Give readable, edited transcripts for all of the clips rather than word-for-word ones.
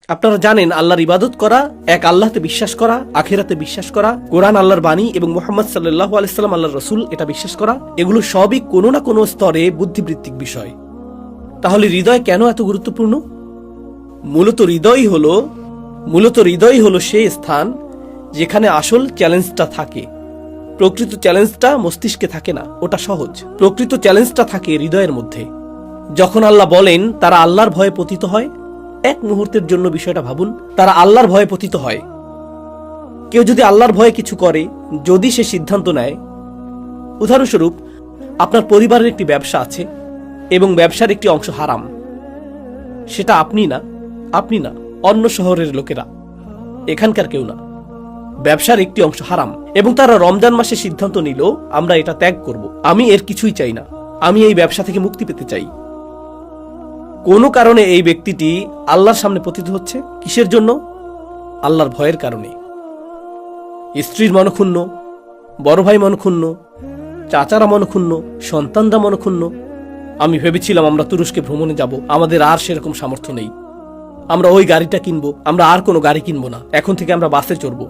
আপনারা জানেন আল্লাহর ইবাদত করা, এক আল্লাহতে বিশ্বাস করা, আখিরাতে বিশ্বাস করা, কোরআন আল্লাহর বাণী এবং মুহাম্মদ সাল্লাল্লাহু আলাইহি সাল্লাম আল্লাহর রাসূল এটা বিশ্বাস করা, এগুলো সবই কোনো না কোনো স্তরে বুদ্ধিবৃত্তিক বিষয়। তাহলে হৃদয় কেন এত গুরুত্বপূর্ণ? মূলত হৃদয় হলো সেই স্থান যেখানে আসল চ্যালেঞ্জটা থাকে। প্রকৃত চ্যালেঞ্জটা মস্তিষ্কে থাকে না, ওটা সহজ। প্রকৃত চ্যালেঞ্জটা থাকে হৃদয়ের মধ্যে। যখন আল্লাহ বলেন তারা আল্লাহর ভয়ে পতিত হয়, এক মুহূর্তের জন্য বিষয়টা ভাবুন, তারা আল্লাহর ভয়ে পতিত হয়। কেউ যদি আল্লাহর ভয়ে কিছু করে, যদি সে সিদ্ধান্ত নেয়, উদাহরণস্বরূপ আপনার পরিবারের একটি ব্যবসা আছে এবং ব্যবসার একটি অংশ হারাম, সেটা আপনি না অন্য শহরের লোকেরা, এখানকার কেউ না, ব্যবসার একটি অংশ হারাম, এবং তারা রমজান মাসে সিদ্ধান্ত নিল আমরা এটা ত্যাগ করব, আমি এর কিছুই চাই না, আমি এই ব্যবসা থেকে মুক্তি পেতে চাই। কোনো কারণে এই ব্যক্তিটি আল্লাহর সামনে পতিত হচ্ছে। কিসের জন্য? আল্লাহর ভয়ের কারণে। স্ত্রীর মনক্ষুণ্ণ, বড় ভাই মনক্ষুণ্ণ, চাচারা মনক্ষুণ্ণ, সন্তানরা মনক্ষুণ্ণ। আমি ভেবেছিলাম আমরা তুরস্কে ভ্রমণে যাব, আমাদের আর সেরকম সামর্থ্য নেই, আমরা ওই গাড়িটা কিনবো, আমরা আর কোনো গাড়ি কিনবো না, এখন থেকে আমরা বাসে চড়বো।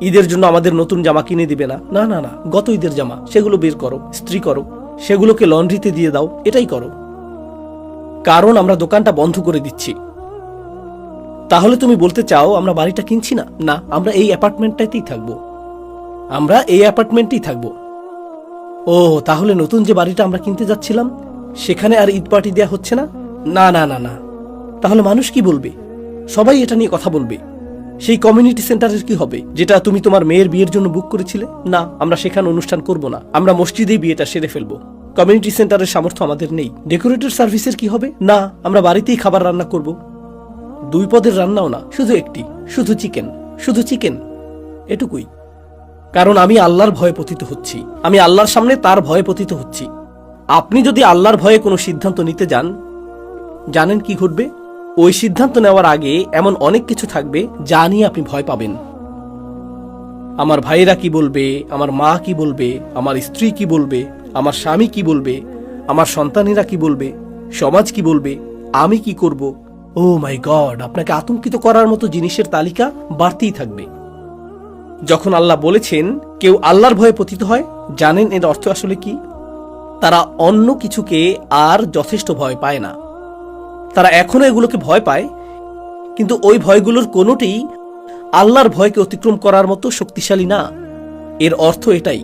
ঈদের জন্য আমাদের নতুন জামা কিনে দিবে না, না না না, গত ঈদের জামা সেগুলো বের করো, ইস্ত্রি করো, সেগুলোকে লন্ড্রিতে দিয়ে দাও, এটাই করো, কারণ আমরা দোকানটা বন্ধ করে দিচ্ছি। তাহলে তুমি বলতে চাও আমরা বাড়িটা কিনছি না? না, আমরা এই অ্যাপার্টমেন্টটাতেই থাকবো, আমরা এই অ্যাপার্টমেন্টেই থাকবো। ও, তাহলে নতুন যে বাড়িটা আমরা কিনতে যাচ্ছিলাম সেখানে আর ঈদ পার্টি দেয়া হচ্ছে না? না না না না। তাহলে মানুষ কি বলবে? সবাই এটা নিয়ে কথা বলবে। সেই কমিউনিটি সেন্টারের কি হবে, যেটা তুমি তোমার মেয়ের বিয়ের জন্য বুক করেছিলে? না, আমরা সেখানে অনুষ্ঠান করব না, আমরা মসজিদেই বিয়েটা সেরে ফেলবো, কমিউনিটি সেন্টারের সামর্থ্য আমাদের নেই। ডেকোরেটর সার্ভিসের কি হবে? না, আমরা বাড়িতেই খাবার রান্না করব, 2 পদের রান্নাও না, শুধু একটি, শুধু চিকেন, এটুকুই। কারণ আমি আল্লাহর ভয়ে পতিত হচ্ছি, আমি আল্লাহর সামনে তার ভয়ে পতিত হচ্ছি। আপনি যদি আল্লাহর ভয়ে কোনো সিদ্ধান্ত নিতে যান, জানেন কি ঘটবে? ওই সিদ্ধান্ত নেওয়ার আগে এমন অনেক কিছু থাকবে যা নিয়ে আপনি ভয় পাবেন। আমার ভাইয়েরা কি বলবে, আমার মা কি বলবে, আমার স্ত্রী কি বলবে, আমার স্বামী কি বলবে, আমার সন্তানেরা কি বলবে, সমাজ কি বলবে, আমি কি করব? ও মাই গড, আপনাকে আতঙ্কিত করার মতো জিনিসের তালিকা বাড়তেই থাকবে। যখন আল্লাহ বলেছেন কেউ আল্লাহর ভয়ে পতিত হয়, জানেন এর অর্থ আসলে কি? তারা অন্য কিছুকে আর যথেষ্ট ভয় পায় না। তারা এখনো এগুলোকে ভয় পায়, কিন্তু ওই ভয়গুলোর কোনোটিই আল্লাহর ভয়কে অতিক্রম করার মতো শক্তিশালী না। এর অর্থ এটাই,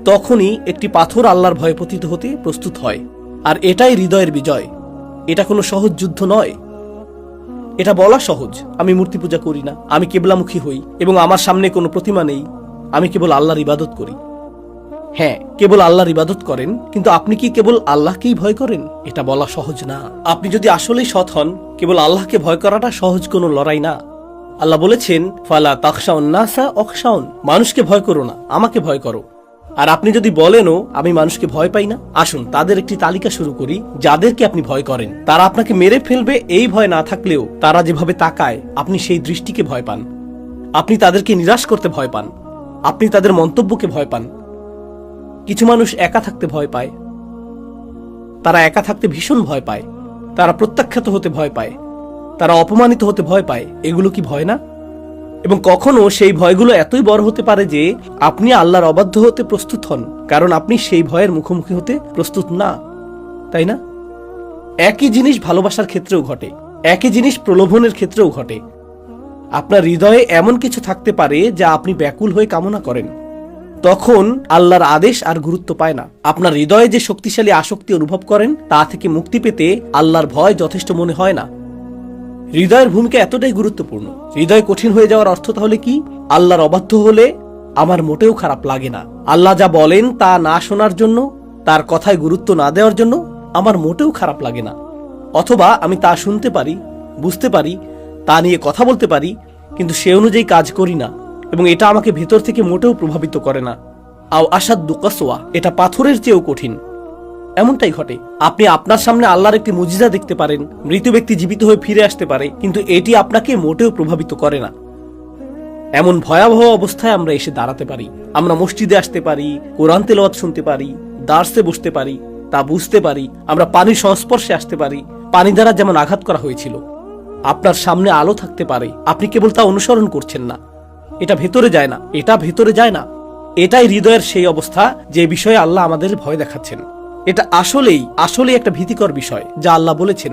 তখনই একটি পাথর আল্লাহর ভয়ে পতিত হতে প্রস্তুত হয়। আর এটাই হৃদয়ের বিজয়। এটা কোনো সহজ যুদ্ধ নয়। এটা বলা সহজ, আমি মূর্তি পূজা করি না, আমি কেবলামুখী হই এবং আমার সামনে কোনো প্রতিমা নেই, আমি কেবল আল্লাহর ইবাদত করি। হ্যাঁ, কেবল আল্লাহর ইবাদত করেন, কিন্তু আপনি কি কেবল আল্লাহকেই ভয় করেন? এটা বলা সহজ না। আপনি যদি আসলেই সৎ হন, কেবল আল্লাহকে ভয় করাটা সহজ কোনো লড়াই না। আল্লাহ বলেছেন ফালা তাখশাউন নাসা ওয়াখশাউন, মানুষকে ভয় করো না, আমাকে ভয় করো। আর আপনি যদি বলেনও আমি মানুষকে ভয় পাই না, আসুন তাদের একটি তালিকা শুরু করি যাদেরকে আপনি ভয় করেন। তারা আপনাকে মেরে ফেলবে এই ভয় না থাকলেও তারা যেভাবে তাকায় আপনি সেই দৃষ্টিকে ভয় পান, আপনি তাদেরকে নিরাশ করতে ভয় পান, আপনি তাদের মন্তব্যকে ভয় পান। কিছু মানুষ একা থাকতে ভয় পায়, তারা একা থাকতে ভীষণ ভয় পায়, তারা প্রত্যাখ্যাত হতে ভয় পায়, তারা অপমানিত হতে ভয় পায়। এগুলো কি ভয় না? এবং কখনো সেই ভয়গুলো এতই বড় হতে পারে যে আপনি আল্লাহর অবাধ্য হতে প্রস্তুত হন, কারণ আপনি সেই ভয়ের মুখোমুখি হতে প্রস্তুত না, তাই না? একই জিনিস ভালোবাসার ক্ষেত্রেও ঘটে, একই জিনিস প্রলোভনের ক্ষেত্রেও ঘটে। আপনার হৃদয়ে এমন কিছু থাকতে পারে যা আপনি ব্যাকুল হয়ে কামনা করেন, তখন আল্লাহর আদেশ আর গুরুত্ব পায় না। আপনার হৃদয়ে যে শক্তিশালী আসক্তি অনুভব করেন তা থেকে মুক্তি পেতে আল্লাহর ভয় যথেষ্ট মনে হয় না। হৃদয়ের ভূমিকা এতটাই গুরুত্বপূর্ণ। হৃদয় কঠিন হয়ে যাওয়ার অর্থ তাহলে কি? আল্লাহর অবাধ্য হলে আমার মোটেও খারাপ লাগে না। আল্লাহ যা বলেন তা না শোনার জন্য, তার কথায় গুরুত্ব না দেওয়ার জন্য আমার মোটেও খারাপ লাগে না। অথবা আমি তা শুনতে পারি, বুঝতে পারি, তা নিয়ে কথা বলতে পারি, কিন্তু সে অনুযায়ী কাজ করি না এবং এটা আমাকে ভেতর থেকে মোটেও প্রভাবিত করে না। আও আসাদ্দু কাসওয়া, এটা পাথরের চেয়েও কঠিন। এমনটাই ঘটে। আপনি আপনার সামনে আল্লাহর একটি মুজিজা দেখতে পারেন, মৃত ব্যক্তি জীবিত হয়ে ফিরে আসতে পারে, কিন্তু এটি আপনাকে মোটেও প্রভাবিত করে না। এমন ভয়াবহ অবস্থায় আমরা এসে দাঁড়াতে পারি, আমরা মসজিদে আসতে পারি, কোরআন তেলাওয়াত শুনতে পারি, দার্সে বসতে পারি, তা বুঝতে পারি, আমরা পানির সংস্পর্শে আসতে পারি, পানি দ্বারা যেমন আঘাত করা হয়েছিল, আপনার সামনে আলো থাকতে পারে, আপনি কেবল তা অনুসরণ করছেন না। এটা ভেতরে যায় না, এটা ভেতরে যায় না। এটাই হৃদয়ের সেই অবস্থা যে বিষয়ে আল্লাহ আমাদের ভয় দেখাচ্ছেন। এটা আসলেই একটা ভীতিকর বিষয় যা আল্লাহ বলেছেন